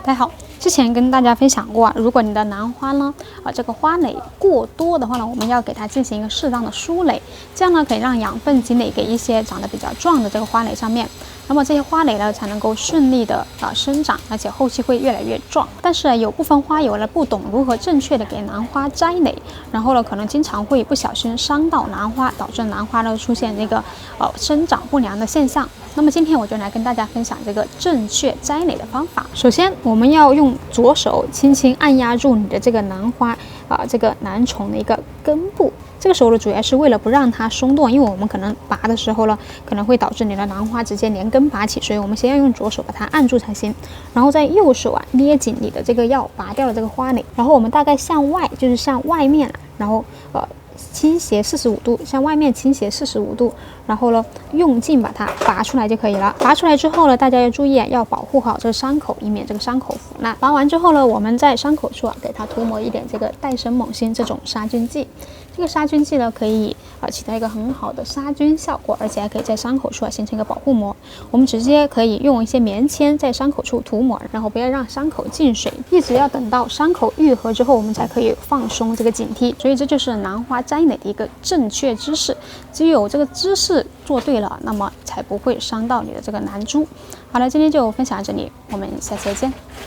大家好，之前跟大家分享过如果你的兰花呢，这个花蕾过多的话呢，我们要给它进行一个适当的疏蕾，这样呢可以让养分积累给一些长得比较壮的这个花蕾上面，那么这些花蕾呢才能够顺利的生长，而且后期会越来越壮。但是有部分花友呢不懂如何正确的给兰花摘蕾，然后呢可能经常会不小心伤到兰花，导致兰花呢出现这个生长不良的现象。那么今天我就来跟大家分享这个正确摘蕾的方法。首先，我们要用左手轻轻按压住你的这个兰花这个兰丛的一个根部。这个时候呢，主要是为了不让它松动，因为我们可能拔的时候呢，可能会导致你的兰花直接连根拔起，所以我们先要用左手把它按住才行。然后在右手捏紧你的这个要拔掉的这个花蕾，然后我们大概向外，就是向外面，然后倾斜45度，向外面倾斜45度，然后呢，用劲把它拔出来就可以了。拔出来之后呢，大家要注意要保护好这个伤口，以免这个伤口腐烂。拔完之后呢，我们在伤口处给它涂抹一点这个戴森锰锌这种杀菌剂。这个杀菌剂呢，可以起到一个很好的杀菌效果，而且还可以在伤口处形成一个保护膜。我们直接可以用一些棉签在伤口处涂抹，然后不要让伤口进水，一直要等到伤口愈合之后，我们才可以放松这个警惕。所以这就是兰花摘蕾的一个正确姿势，只有这个姿势做对了，那么才不会伤到你的这个兰株。好了，今天就分享到这里，我们下次再见。